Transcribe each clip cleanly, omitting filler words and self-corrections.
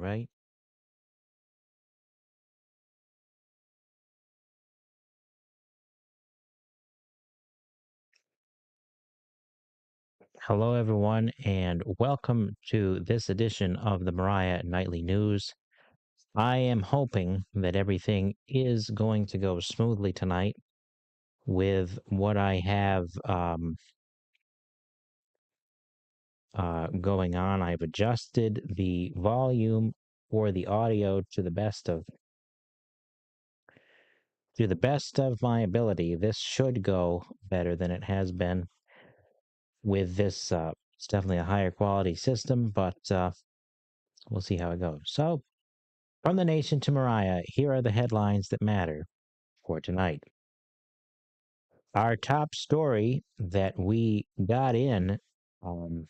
right? Hello, everyone, and welcome to this edition of the Moriah Nightly News. I am hoping that everything is going to go smoothly tonight with what I have going on. I've adjusted the volume for the audio to the best of my ability. This should go better than it has been with this. It's definitely a higher quality system, but we'll see how it goes. So, from the nation to Moriah, here are the headlines that matter for tonight. Our top story that we got in, um,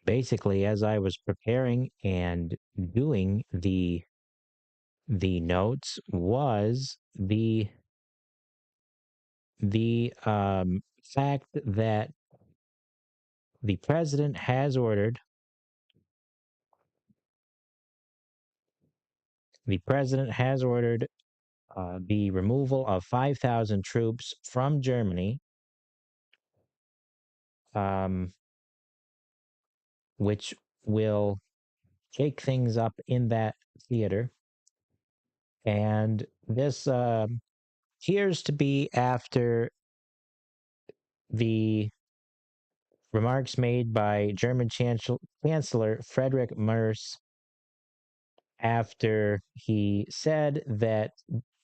basically as I was preparing and doing the notes, was the fact that the president has ordered the president has ordered the removal of 5,000 troops from Germany, um, which will shake things up in that theater. And this appears to be after the remarks made by German Chancellor Friedrich Merz after he said that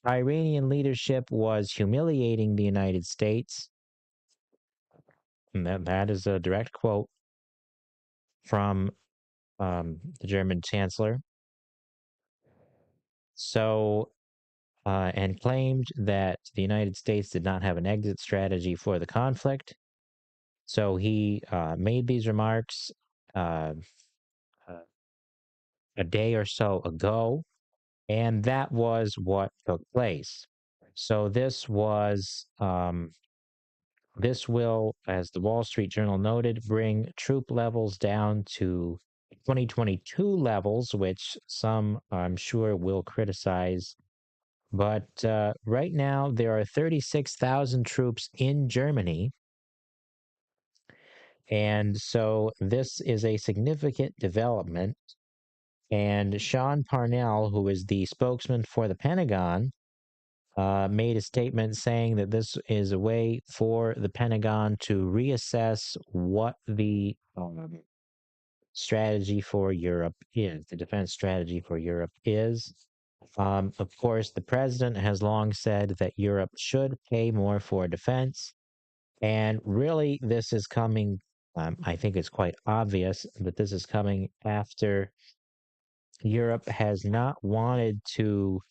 Iranian leadership was humiliating the United States. And that is a direct quote from the German Chancellor. So, and claimed that the United States did not have an exit strategy for the conflict. So he made these remarks uh, uh, a day or so ago, and that was what took place. So this will, as the Wall Street Journal noted, bring troop levels down to 2022 levels, which some I'm sure will criticize. But right now, there are 36,000 troops in Germany. And so this is a significant development. And Sean Parnell, who is the spokesman for the Pentagon, made a statement saying that this is a way for the Pentagon to reassess what the strategy for Europe is, the defense strategy for Europe is. Of course, the president has long said that Europe should pay more for defense. And really, this is coming, I think it's quite obvious that this is coming after Europe has not wanted to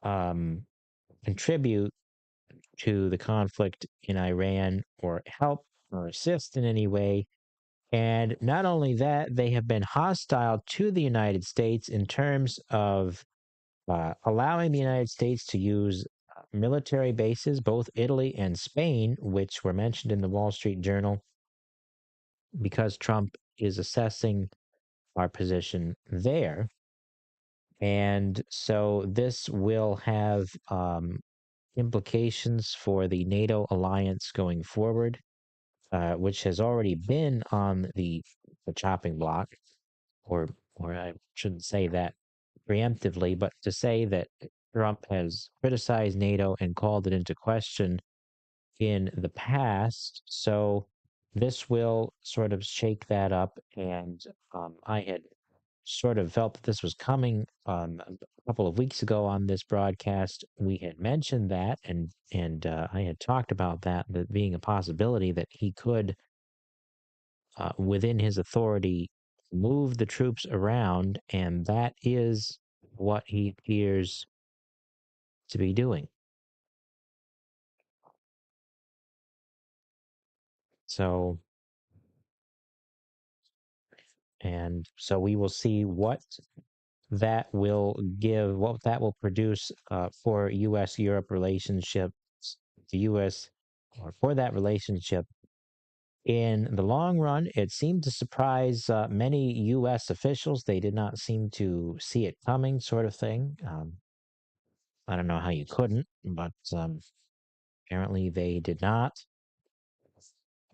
um, contribute to the conflict in Iran or help or assist in any way. And not only that, they have been hostile to the United States in terms of allowing the United States to use military bases, both Italy and Spain, which were mentioned in the Wall Street Journal, because Trump is assessing our position there. And so this will have implications for the NATO alliance going forward, which has already been on the chopping block, or I shouldn't say that preemptively, but to say that Trump has criticized NATO and called it into question in the past. So this will sort of shake that up. And I had sort of felt that this was coming a couple of weeks ago on this broadcast. We had mentioned that, and I had talked about that being a possibility that he could, within his authority, move the troops around, and that is what he appears to be doing. So, and so we will see what what that will produce for U.S. Europe relationships, the U.S. or for that relationship In the long run, it seemed to surprise many U.S. officials. They did not seem to see it coming, sort of thing. I don't know how you couldn't, but apparently they did not.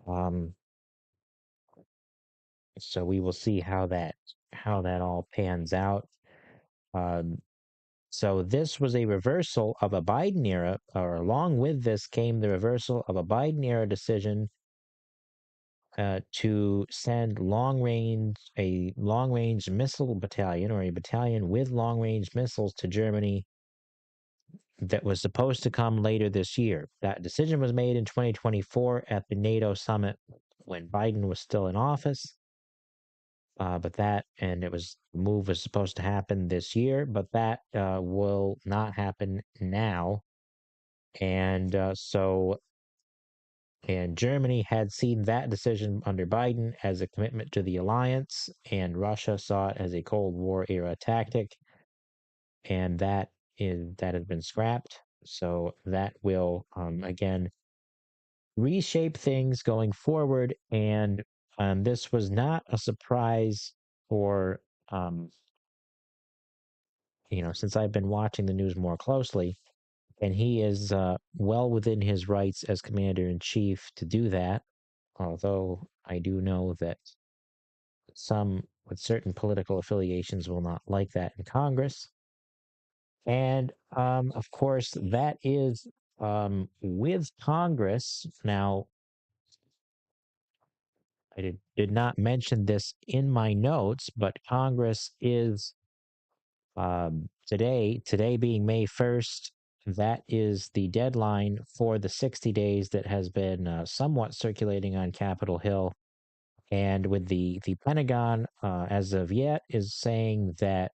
Um, so we will see how that all pans out. Um, so this was a reversal of a Biden era, or along with this came the reversal of a Biden era decision to send a long range missile battalion, or a battalion with long range missiles, to Germany that was supposed to come later this year. That decision was made in 2024 at the NATO summit when Biden was still in office. But that, and it was, move was supposed to happen this year, but that will not happen now. And and Germany had seen that decision under Biden as a commitment to the alliance, and Russia saw it as a Cold War era tactic, and that has been scrapped. So that will again reshape things going forward. And this was not a surprise for um, since I've been watching the news more closely, and he is well within his rights as commander in chief to do that. Although I do know that some with certain political affiliations will not like that in Congress. And of course, that is with Congress. Now, I did not mention this in my notes, but Congress is today being May 1st, that is the deadline for the 60 days that has been somewhat circulating on Capitol Hill. And with the Pentagon, as of yet, is saying that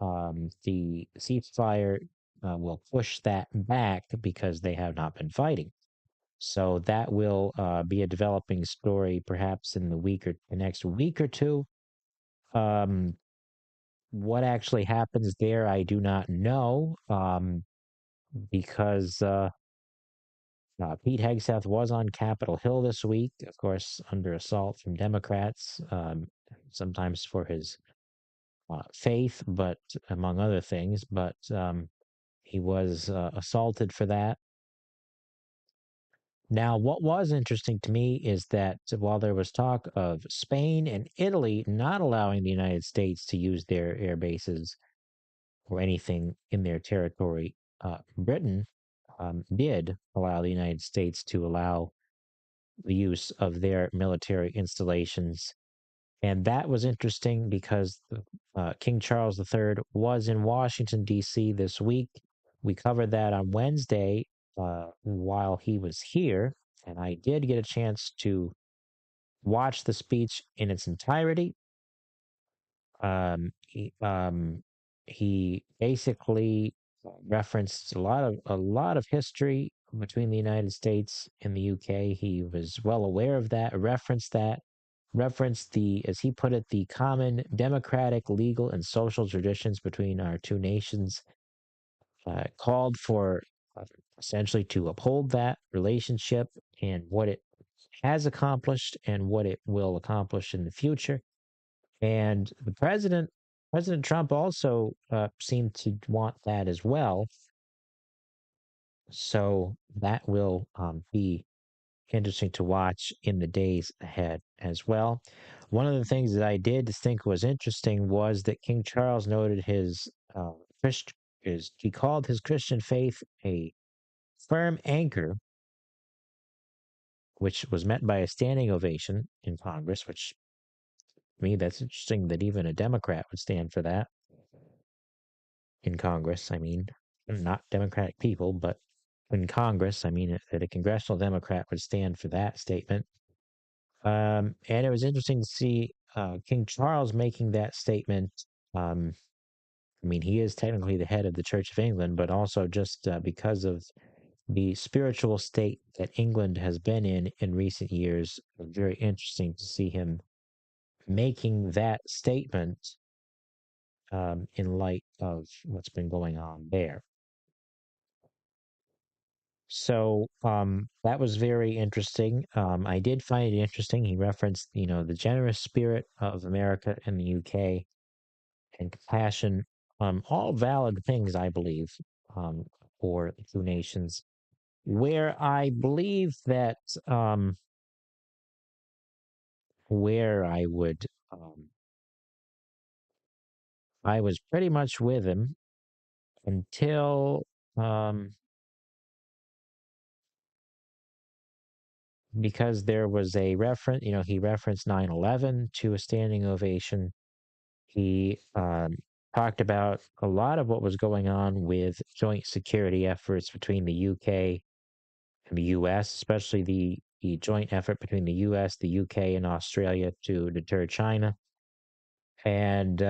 the ceasefire will push that back because they have not been fighting. So that will be a developing story, perhaps in the next week or two. Um, what actually happens there, I do not know, because Pete Hegseth was on Capitol Hill this week, of course, under assault from Democrats, sometimes for his faith, but among other things. But he was assaulted for that. Now, what was interesting to me is that while there was talk of Spain and Italy not allowing the United States to use their air bases or anything in their territory, Britain did allow the United States to allow the use of their military installations. And that was interesting because King Charles III was in Washington, D.C. this week. We covered that on Wednesday while he was here. And I did get a chance to watch the speech in its entirety. He basically referenced a lot of history between the United States and the UK. He was well aware of that, referenced the, as he put it, the common democratic, legal, and social traditions between our two nations, called for essentially to uphold that relationship and what it has accomplished and what it will accomplish in the future. And President Trump also seemed to want that as well. So that will be interesting to watch in the days ahead as well. One of the things that I did think was interesting was that King Charles noted his Christ is he called his Christian faith a firm anchor, which was met by a standing ovation in Congress. Which, to me, that's interesting that even a Democrat would stand for that in Congress. I mean, not Democratic people, but in Congress, I mean, that a congressional Democrat would stand for that statement. And it was interesting to see King Charles making that statement. Um, I mean, he is technically the head of the Church of England, but also just because of the spiritual state that England has been in recent years, it was very interesting to see him making that statement in light of what's been going on there. So that was very interesting. I did find it interesting. He referenced, the generous spirit of America and the UK and compassion, all valid things, I believe, um, for the two nations. Where I believe that, where I was pretty much with him until, um, because there was a reference, he referenced 9/11 to a standing ovation. He talked about a lot of what was going on with joint security efforts between the UK and the US, especially the joint effort between the US, the UK, and Australia to deter China. And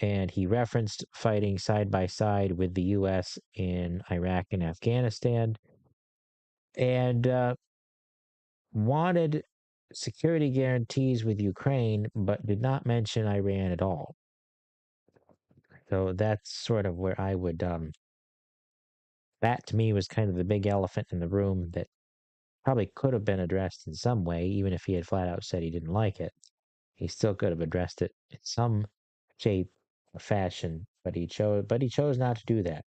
and he referenced fighting side by side with the US in Iraq and Afghanistan, and wanted security guarantees with Ukraine, but did not mention Iran at all. So that's sort of where I would, that to me was kind of the big elephant in the room that probably could have been addressed in some way, even if he had flat out said he didn't like it. He still could have addressed it in some shape or fashion, but he chose not to do that.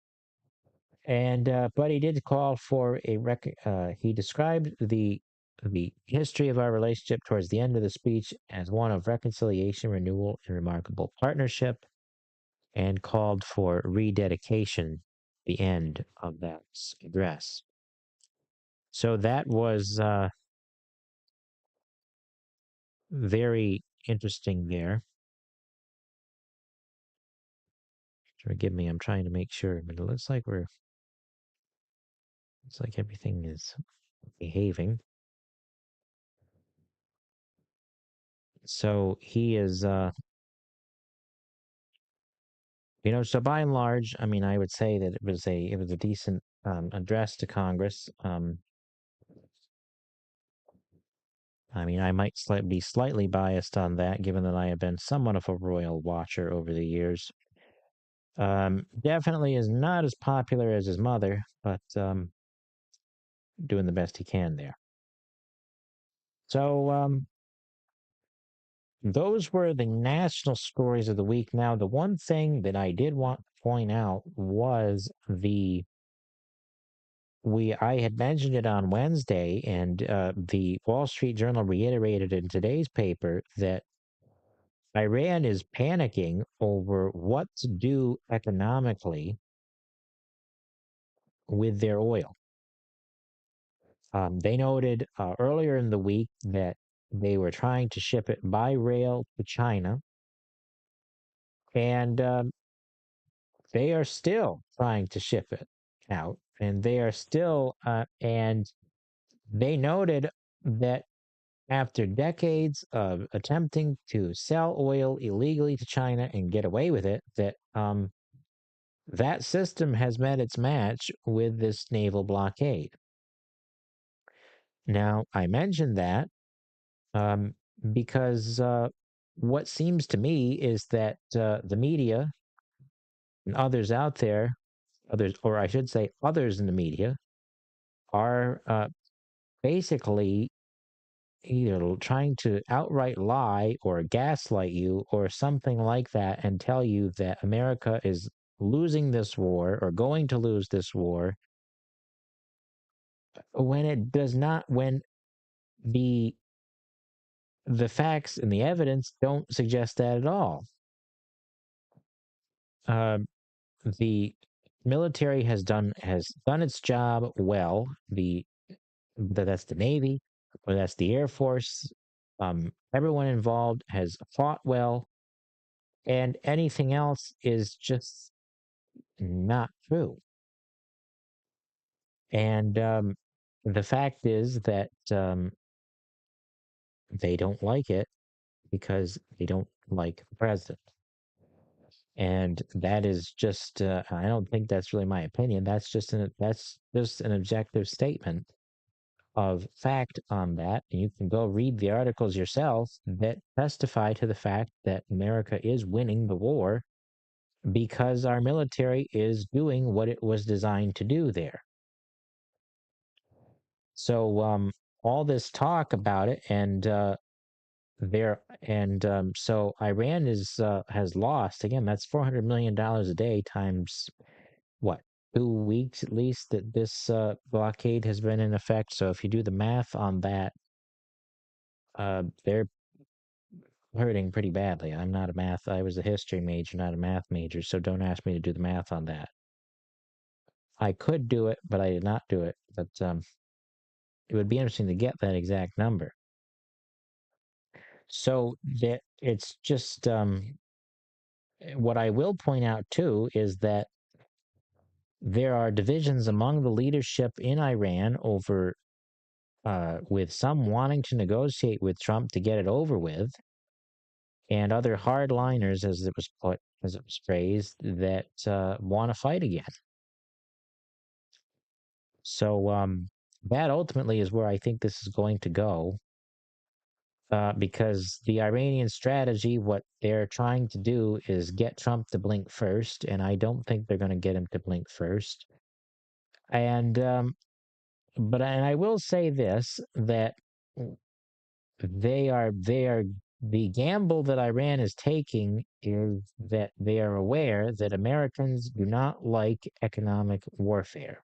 And but he did call for he described the history of our relationship towards the end of the speech as one of reconciliation, renewal, and remarkable partnership, and called for rededication the end of that address. So that was very interesting there. Forgive me, I'm trying to make sure, but it looks like everything is behaving. So he is, so by and large, I mean, I would say that it was a decent address to Congress. I mean, I might be slightly biased on that, given that I have been somewhat of a royal watcher over the years. Definitely is not as popular as his mother, but doing the best he can there. So those were the national stories of the week. Now, the one thing that I did want to point out was I had mentioned it on Wednesday, and the Wall Street Journal reiterated in today's paper that Iran is panicking over what to do economically with their oil. They noted earlier in the week that they were trying to ship it by rail to China, and they are still trying to ship it out, and they noted that after decades of attempting to sell oil illegally to China and get away with it, that system has met its match with this naval blockade. Now, I mentioned that um, because what seems to me is that the media and others out there, or I should say, others in the media, are basically either trying to outright lie or gaslight you or something like that and tell you that America is losing this war or going to lose this war when it does not, when the the facts and the evidence don't suggest that at all. Uh, the military has done its job well. That's the Navy, or that's the Air Force. Everyone involved has fought well, and anything else is just not true. And the fact is that they don't like it because they don't like the president. And that is just, I don't think that's really my opinion. That's just an objective statement of fact on that. And you can go read the articles yourself that testify to the fact that America is winning the war because our military is doing what it was designed to do there. So all this talk about it, and so Iran is has lost again. That's $400 million a day times what, 2 weeks at least that this blockade has been in effect. So if you do the math on that, they're hurting pretty badly. I'm not a math. I was a history major, not a math major, so don't ask me to do the math on that. I could do it, but I did not do it. But it would be interesting to get that exact number. So that it's just what I will point out too is that there are divisions among the leadership in Iran over, with some wanting to negotiate with Trump to get it over with, and other hardliners, as it was phrased, that want to fight again. So that ultimately is where I think this is going to go, because the Iranian strategy, what they're trying to do is get Trump to blink first, and I don't think they're going to get him to blink first. And and I will say this, that they are the gamble that Iran is taking is that they are aware that Americans do not like economic warfare.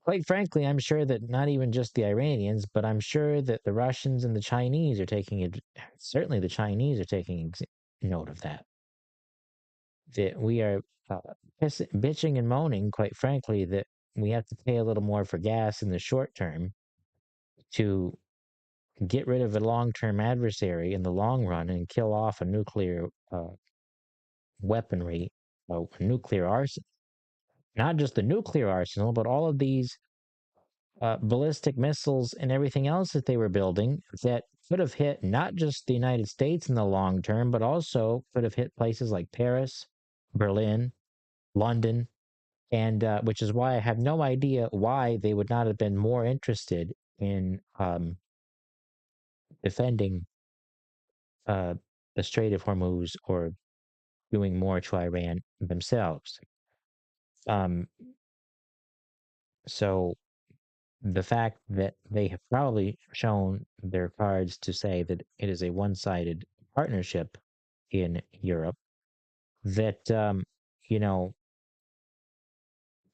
Quite frankly, I'm sure that not even just the Iranians, but I'm sure that the Russians and the Chinese are taking it. Certainly, the Chinese are taking note of that. That we are bitching and moaning, quite frankly, that we have to pay a little more for gas in the short term to get rid of a long-term adversary in the long run and kill off a nuclear weaponry, a nuclear arsenal. Not just the nuclear arsenal, but all of these ballistic missiles and everything else that they were building that could have hit not just the United States in the long term, but also could have hit places like Paris, Berlin, London, and which is why I have no idea why they would not have been more interested in defending the Strait of Hormuz or doing more to Iran themselves. Um, so the fact that they have probably shown their cards to say that it is a one-sided partnership in Europe, that you know,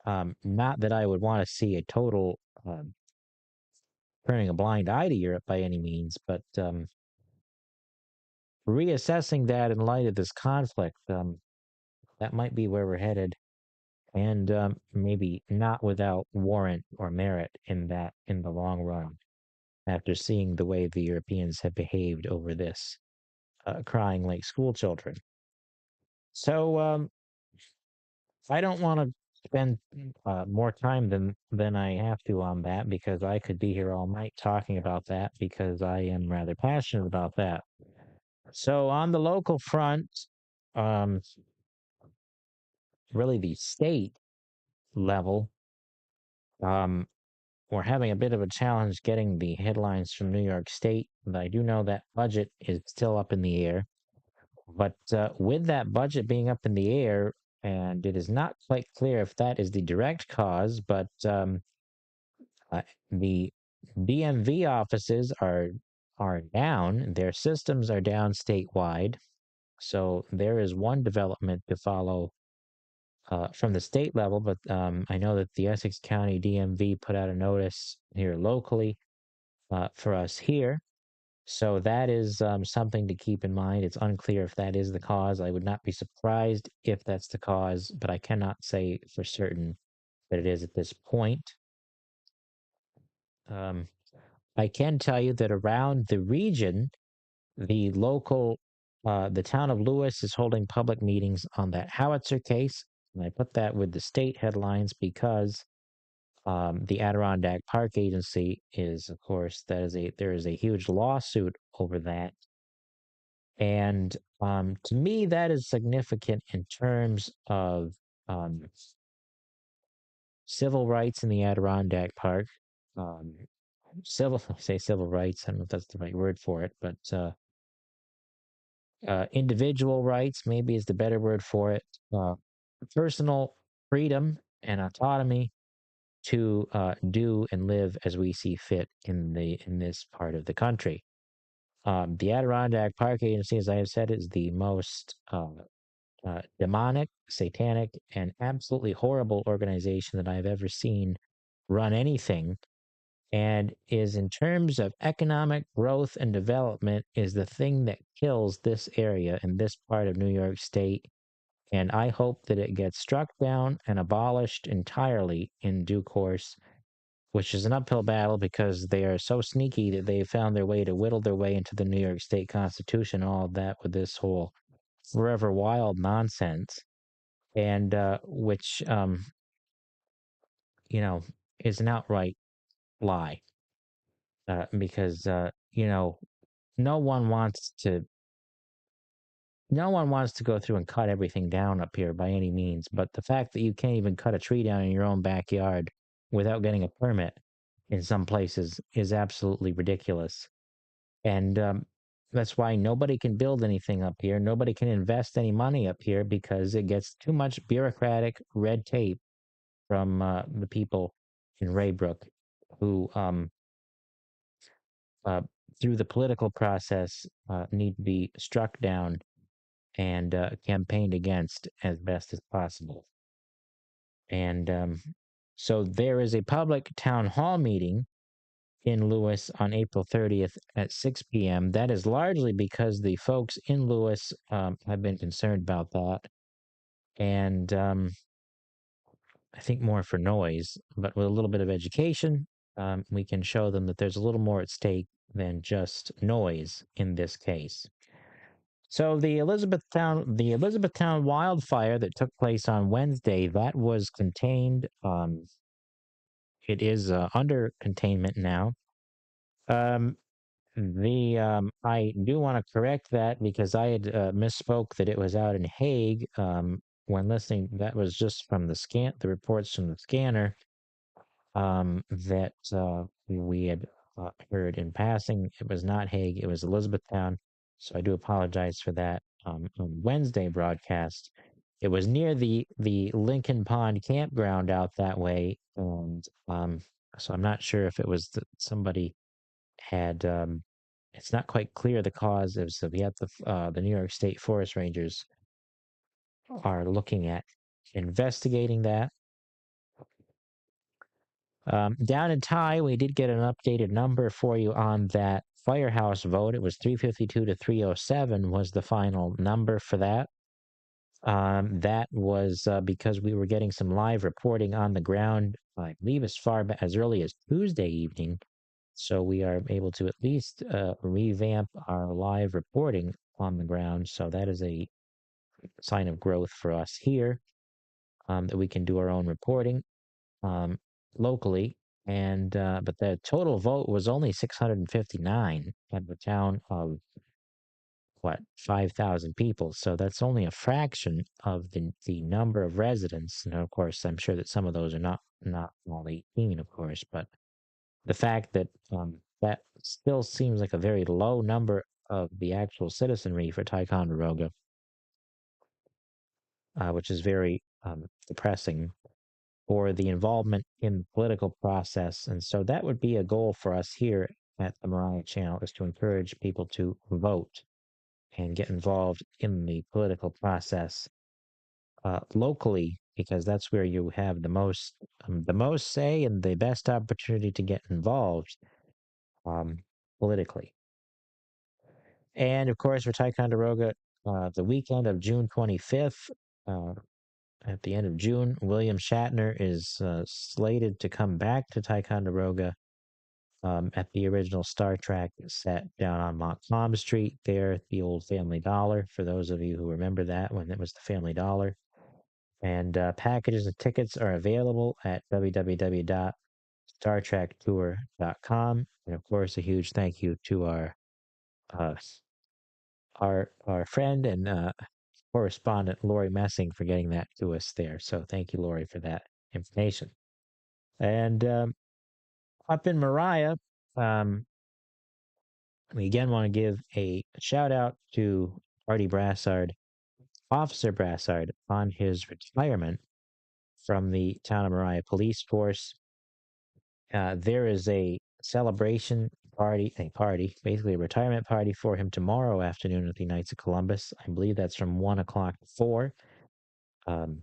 not that I would want to see a total turning a blind eye to Europe by any means, but reassessing that in light of this conflict, that might be where we're headed, and maybe not without warrant or merit in that in the long run, after seeing the way the Europeans have behaved over this, crying like school children. So I don't want to spend more time than I have to on that, because I could be here all night talking about that, because I am rather passionate about that. So on the local front, um, really the state level, um, we're having a bit of a challenge getting the headlines from New York State. But I do know that budget is still up in the air. But with that budget being up in the air, and it is not quite clear if that is the direct cause, but uh, the DMV offices are down. Their systems are down statewide. So there is one development to follow from the state level, but I know that the Essex County DMV put out a notice here locally for us here. So that is something to keep in mind. It's unclear if that is the cause. I would not be surprised if that's the cause, but I cannot say for certain that it is at this point. Um, I can tell you that around the region, the town of Lewis is holding public meetings on that howitzer case. And I put that with the state headlines because the Adirondack Park Agency is, of course, there is a huge lawsuit over that. And to me, that is significant in terms of um, civil rights in the Adirondack Park. Um, I say civil rights. I don't know if that's the right word for it, but individual rights, maybe is the better word for it, uh, personal freedom and autonomy to do and live as we see fit in this part of the country. The Adirondack Park Agency, as I have said, is the most demonic, satanic, and absolutely horrible organization that I've ever seen run anything, and is, in terms of economic growth and development, is the thing that kills this area in this part of New York State. And I hope that it gets struck down and abolished entirely in due course, which is an uphill battle because they are so sneaky that they found their way to whittle their way into the New York State Constitution, all of that with this whole forever wild nonsense, and which, you know, is an outright lie, because, no one wants to no one wants to go through and cut everything down up here by any means, but the fact that you can't even cut a tree down in your own backyard without getting a permit in some places is absolutely ridiculous. And that's why nobody can build anything up here. Nobody can invest any money up here because it gets too much bureaucratic red tape from the people in Raybrook who, uh, through the political process, need to be struck down and campaigned against as best as possible. And so there is a public town hall meeting in Lewis on April 30th at 6 p.m. That is largely because the folks in Lewis have been concerned about that. And I think more for noise, but with a little bit of education, we can show them that there's a little more at stake than just noise in this case. So the Elizabethtown wildfire that took place on Wednesday, that was contained. It is under containment now. Um, I do want to correct that because I had misspoke that it was out in Hague. When listening, that was just from the reports from the scanner, that we had heard in passing. It was not Hague, it was Elizabethtown. So I do apologize for that. On Wednesday broadcast, it was near the Lincoln Pond campground out that way, and so I'm not sure if it was somebody had. It's not quite clear the cause of. So yet the New York State Forest Rangers are looking at investigating that. Down in Thai, we did get an updated number for you on that firehouse vote. It was 352 to 307 was the final number for that. That was because we were getting some live reporting on the ground, I believe as far back as early as Tuesday evening. So we are able to at least revamp our live reporting on the ground. So that is a sign of growth for us here, that we can do our own reporting locally. And but the total vote was only 659 at the town of 5,000 people. So that's only a fraction of the number of residents. And of course, I'm sure that some of those are not all 18, of course, but the fact that that still seems like a very low number of the actual citizenry for Ticonderoga, which is very depressing for the involvement in the political process. And so that would be a goal for us here at the Moriah channel, is to encourage people to vote and get involved in the political process locally, because that's where you have the most say and the best opportunity to get involved politically. And of course, for Ticonderoga, the weekend of June 25th, at the end of June, William Shatner is slated to come back to Ticonderoga at the original Star Trek set down on Montcalm Street, there at the old Family Dollar, for those of you who remember that when it was the Family Dollar. And packages and tickets are available at www.startrektour.com. And of course, a huge thank you to uh, our friend and correspondent Lori Messing for getting that to us there. So thank you, Lori, for that information. And up in Moriah, we again want to give a shout out to Artie Brassard, Officer Brassard, on his retirement from the town of Moriah police force. There is a celebration party, basically a retirement party for him tomorrow afternoon at the Knights of Columbus. I believe that's from 1 o'clock to 4. Um,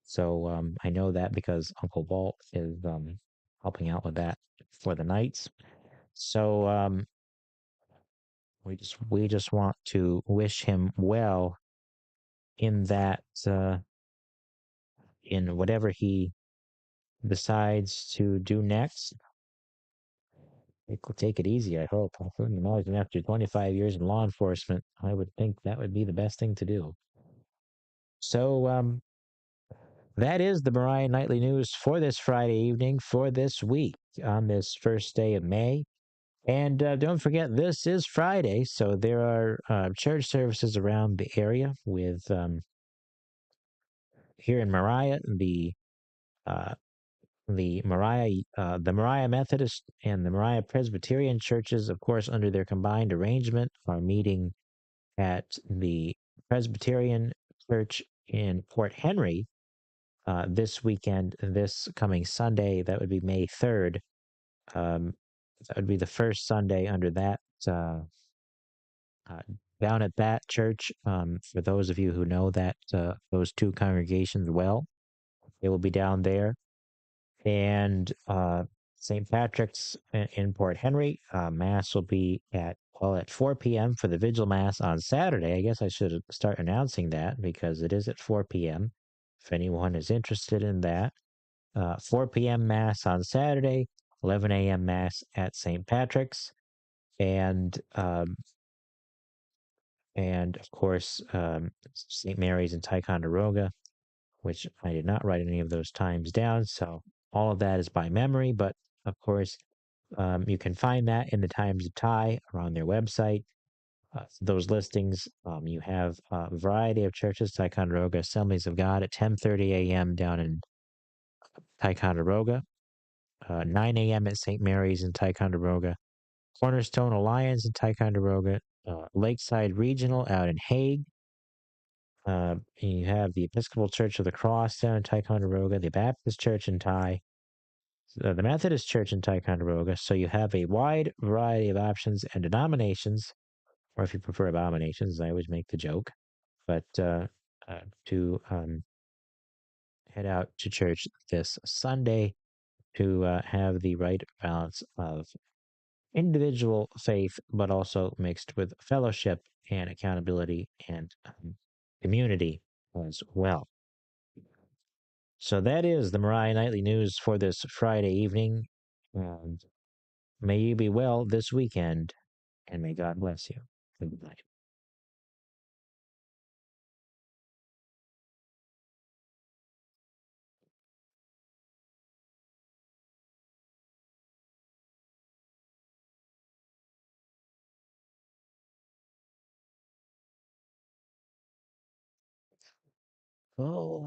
so I know that because Uncle Walt is helping out with that for the Knights. So we just want to wish him well in that in whatever he decides to do next. Take it easy, I hope. I couldn't imagine after 25 years in law enforcement, I would think that would be the best thing to do. So that is the Moriah Nightly News for this Friday evening, for this week, on this first day of May. And don't forget, this is Friday, so there are church services around the area with here in Moriah, uh, the Moriah Methodist and the Moriah Presbyterian churches, of course, under their combined arrangement, are meeting at the Presbyterian Church in Port Henry this weekend, this coming Sunday. That would be May 3rd. Um, that would be the first Sunday under that, uh, down at that church. For those of you who know that those two congregations well, they will be down there. And St. Patrick's in Port Henry, Mass will be at 4 p.m. for the Vigil Mass on Saturday. I guess I should start announcing that because it is at 4 p.m. If anyone is interested in that. 4 p.m. Mass on Saturday, 11 a.m. Mass at St. Patrick's, and of course St. Mary's in Ticonderoga, which I did not write any of those times down. So all of that is by memory, but of course, you can find that in the Times of Ty or on their website. Those listings, you have a variety of churches: Ticonderoga Assemblies of God at 10:30 a.m. down in Ticonderoga, 9 a.m. at St. Mary's in Ticonderoga, Cornerstone Alliance in Ticonderoga, Lakeside Regional out in Hague. You have the Episcopal Church of the Cross down in Ticonderoga, the Baptist Church in the Methodist Church in Ticonderoga. So you have a wide variety of options and denominations, or if you prefer abominations, I always make the joke, but to head out to church this Sunday to have the right balance of individual faith, but also mixed with fellowship and accountability and community as well. So that is the Moriah Nightly News for this Friday evening. And may you be well this weekend, and may God bless you. Good night. Oh,